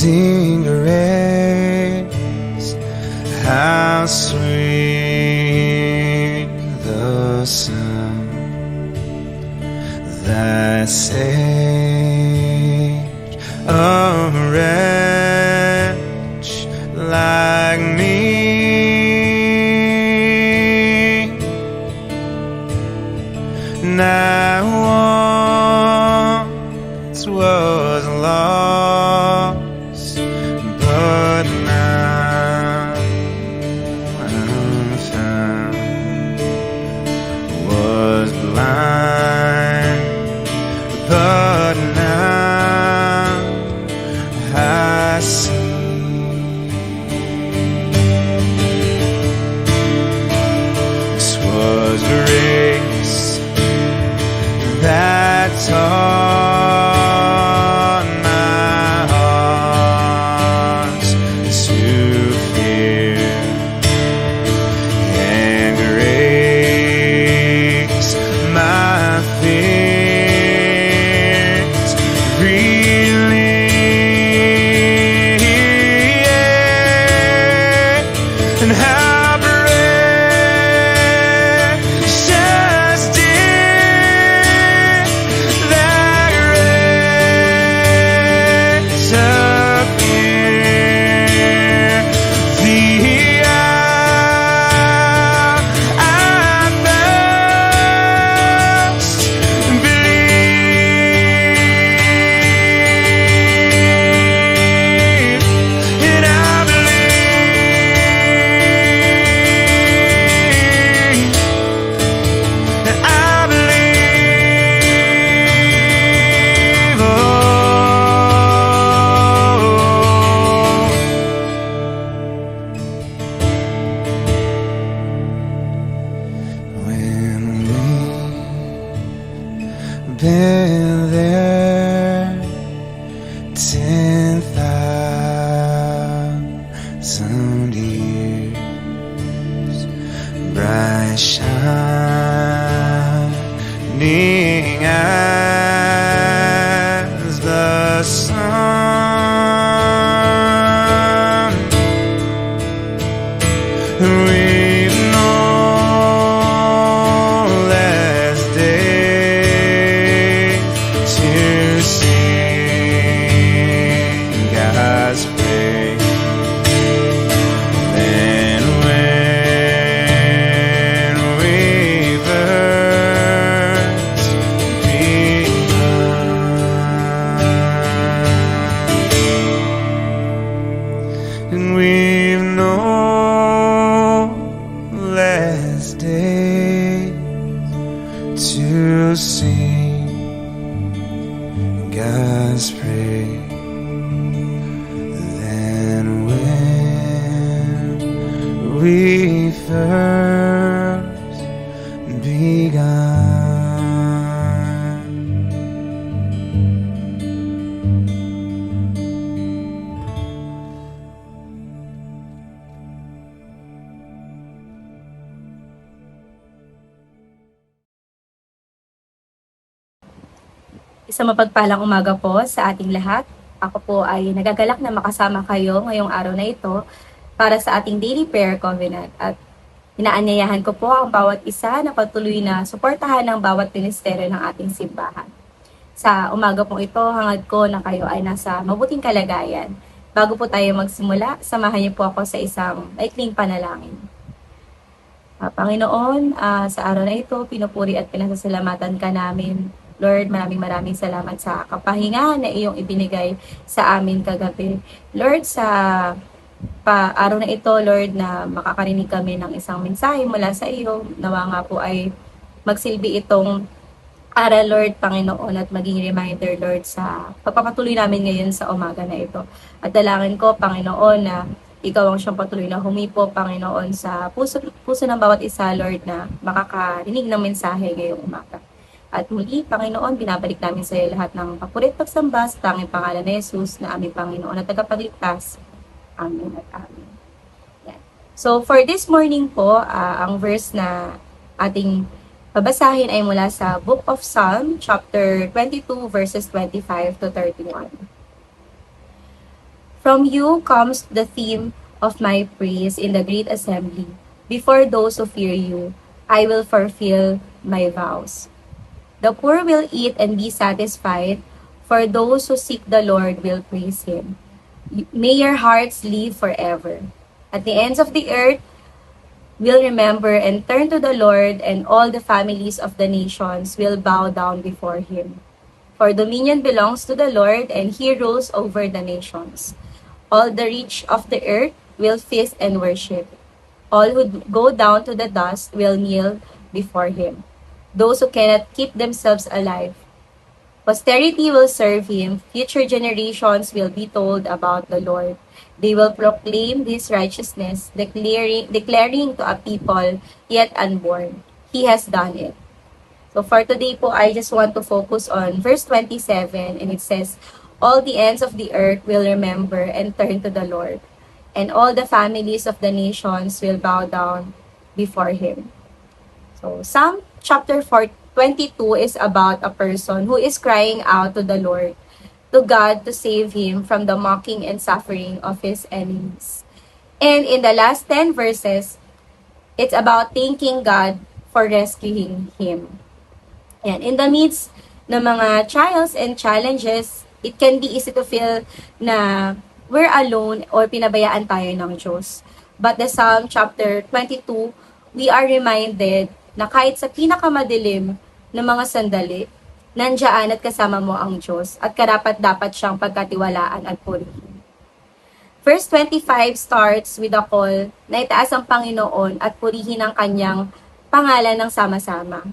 Amazing grace, how sweet the sound that saved a wretch like me. I once was lost, but now I'm found. Was blind, but now I see. This was grace that taught my heart to fear, and grace my fears relieved. And how precious did that grace appear the hour I first believed. And I believe, oh, when we've been there 10,000 years, bright shining as the sun. We've known less days to sing God's praise than when we first begun. And we've known less days to sing God's praise than when we first begun. Isang mapagpalang umaga po sa ating lahat. Ako po ay nagagalak na makasama kayo ngayong araw na ito para sa ating Daily Prayer Covenant. At inaanyayahan ko po ang bawat isa na patuloy na suportahan ng bawat ministeryo ng ating simbahan. Sa umaga pong ito, hangad ko na kayo ay nasa mabuting kalagayan. Bago po tayo magsimula, samahan niyo po ako sa isang maikling panalangin. Panginoon, sa araw na ito, pinupuri at pinasasalamatan ka namin. Lord, maraming salamat sa kapahingahan na iyong ibinigay sa amin kagabi. Lord, sa araw na ito, Lord, na makakarinig kami ng isang mensahe mula sa iyo, nawa nga po ay magsilbi itong aral, Lord, Panginoon, at maging reminder, Lord, sa pagpapatuloy namin ngayon sa umaga na ito. At dalangin ko, Panginoon, na ikaw ang siyang patuloy na humipo, Panginoon, sa puso ng bawat isa, Lord, na makakarinig ng mensahe ngayong umaga. At muli, Panginoon, binabalik namin sa iyo lahat ng papurit pagsamba sa tanging pangalan ni Jesus na aming Panginoon at tagapagligtas. Amen at amen. Yan. So, for this morning po, ang verse na ating babasahin ay mula sa Book of Psalm, chapter 22, verses 25 to 31. From you comes the theme of my praise in the great assembly. Before those who fear you, I will fulfill my vows. The poor will eat and be satisfied, for those who seek the Lord will praise him. May your hearts live forever. At the ends of the earth will remember and turn to the Lord, and all the families of the nations will bow down before him. For dominion belongs to the Lord, and he rules over the nations. All the rich of the earth will feast and worship. All who go down to the dust will kneel before him. Those who cannot keep themselves alive. Posterity will serve him. Future generations will be told about the Lord. They will proclaim his righteousness, declaring to a people yet unborn, he has done it. So for today po, I just want to focus on verse 27, and it says, all the ends of the earth will remember and turn to the Lord, and all the families of the nations will bow down before him. So Psalm chapter 22 is about a person who is crying out to the Lord, to God, to save him from the mocking and suffering of his enemies. And in the last 10 verses, it's about thanking God for rescuing him. And in the midst ng mga trials and challenges, it can be easy to feel na we're alone or pinabayaan tayo ng Diyos. But the Psalm chapter 22, we are reminded na kahit sa pinakamadilim ng mga sandali, nandiyan at kasama mo ang Diyos at karapat-dapat siyang pagkatiwalaan at purihin. Verse 25 starts with a call na itaas ang Panginoon at purihin ang kanyang pangalan ng sama-sama.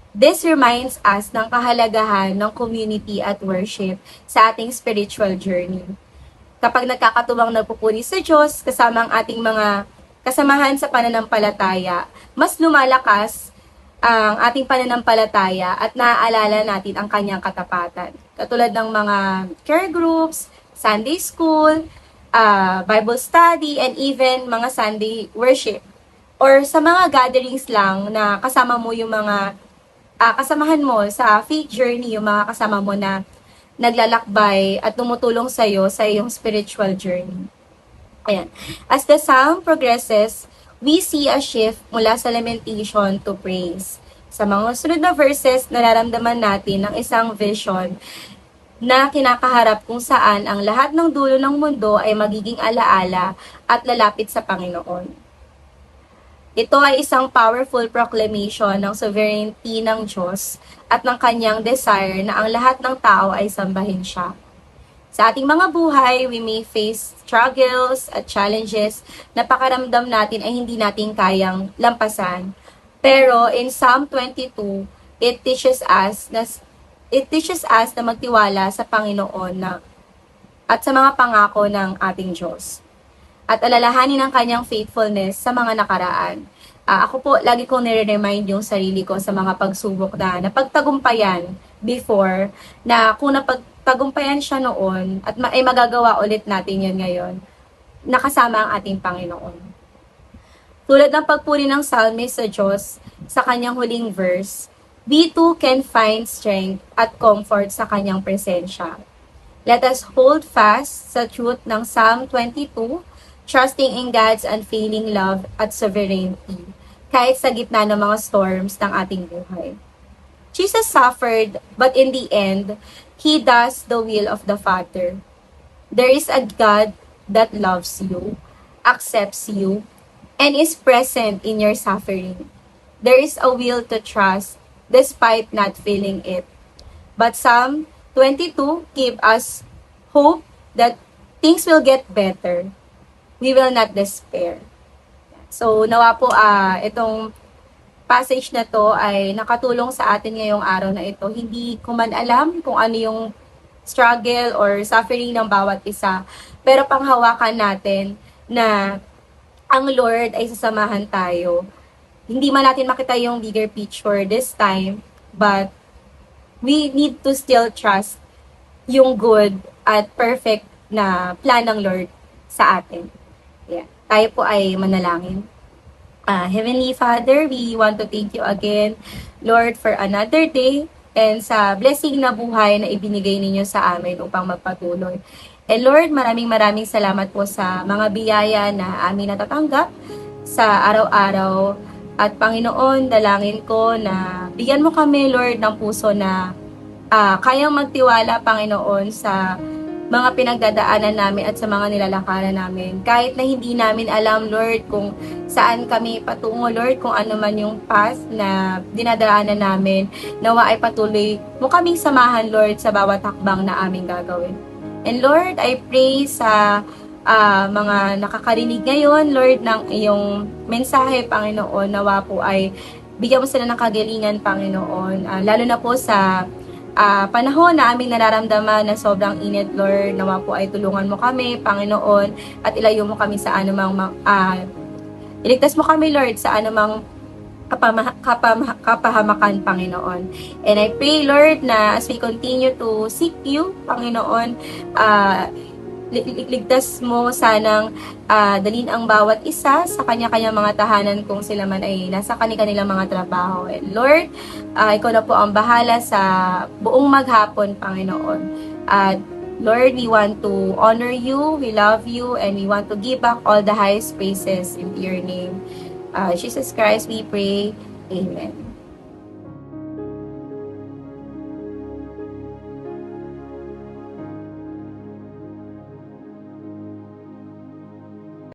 This reminds us ng kahalagahan ng community at worship sa ating spiritual journey. Kapag nagkakatubang nagpupuri sa Diyos, kasama ang ating mga kasamahan sa pananampalataya, mas lumalakas ang ating pananampalataya at naaalala natin ang kanyang katapatan. Katulad ng mga care groups, Sunday school, Bible study, and even mga Sunday worship. Or sa mga gatherings lang na kasama mo yung mga kasamahan mo sa faith journey, yung mga kasama mo na naglalakbay at tumutulong sa'yo sa iyong spiritual journey. Ayan. As the psalm progresses, we see a shift mula sa lamentation to praise. Sa mga sunod na verses, nararamdaman natin ang isang vision na kinakaharap kung saan ang lahat ng dulo ng mundo ay magiging alaala at lalapit sa Panginoon. Ito ay isang powerful proclamation ng sovereignty ng Diyos at ng kanyang desire na ang lahat ng tao ay sambahin siya. Sa ating mga buhay, we may face struggles at challenges na pakaramdam natin ay hindi natin kayang lampasan. Pero in Psalm 22, it teaches us na magtiwala sa Panginoon at sa mga pangako ng ating Diyos. At alalahanin ang kanyang faithfulness sa mga nakaraan. Ako po, lagi kong nire-remind yung sarili ko sa mga pagsubok na napagtagumpayan before, na kung napagtagumpayan siya noon at ay magagawa ulit natin yun ngayon, nakasama ang ating Panginoon. Tulad ng pagpuri ng psalmist sa Diyos sa kanyang huling verse, we too can find strength at comfort sa kanyang presensya. Let us hold fast sa truth ng Psalm 22, trusting in God's unfailing love at sovereignty, kahit sa gitna ng mga storms ng ating buhay. Jesus suffered, but in the end, He does the will of the Father. There is a God that loves you, accepts you, and is present in your suffering. There is a will to trust, despite not feeling it. But Psalm 22 gives us hope that things will get better. We will not despair. So, nawa po itong passage na to ay nakatulong sa atin ngayong araw na ito. Hindi ko man alam kung ano yung struggle or suffering ng bawat isa. Pero panghawakan natin na ang Lord ay sasamahan tayo. Hindi man natin makita yung bigger picture this time, but we need to still trust yung good at perfect na plan ng Lord sa atin. Yeah. Tayo po ay manalangin. Heavenly Father, we want to thank you again, Lord, for another day and sa blessing na buhay na ibinigay ninyo sa amin upang magpatuloy. And Lord, maraming salamat po sa mga biyaya na amin natatanggap sa araw-araw. At Panginoon, dalangin ko na bigyan mo kami, Lord, ng puso na kayang magtiwala, Panginoon, sa mga pinagdadaanan namin at sa mga nilalakaran namin. Kahit na hindi namin alam, Lord, kung saan kami patungo, Lord, kung ano man yung path na dinadaanan namin, nawa ay patuloy mo kaming samahan, Lord, sa bawat hakbang na aming gagawin. And Lord, I pray sa mga nakakarinig ngayon, Lord, ng iyong mensahe, Panginoon, nawa po ay bigyan mo sila ng kagalingan, Panginoon. Lalo na po sa panahon na aming nararamdaman na sobrang init, Lord, nawa po ay tulungan mo kami, Panginoon, at ilayo mo kami sa anumang iligtas mo kami, Lord, sa anumang kapahamakan, Panginoon. And I pray, Lord, na as we continue to seek you, Panginoon, ligtas mo sanang dalhin ang bawat isa sa kanya-kanya mga tahanan kung sila man ay nasa kanilang mga trabaho. And Lord, ikaw na po ang bahala sa buong maghapon, Panginoon. At Lord, we want to honor you, we love you, and we want to give back all the highest praises in your name. Jesus Christ, we pray. Amen.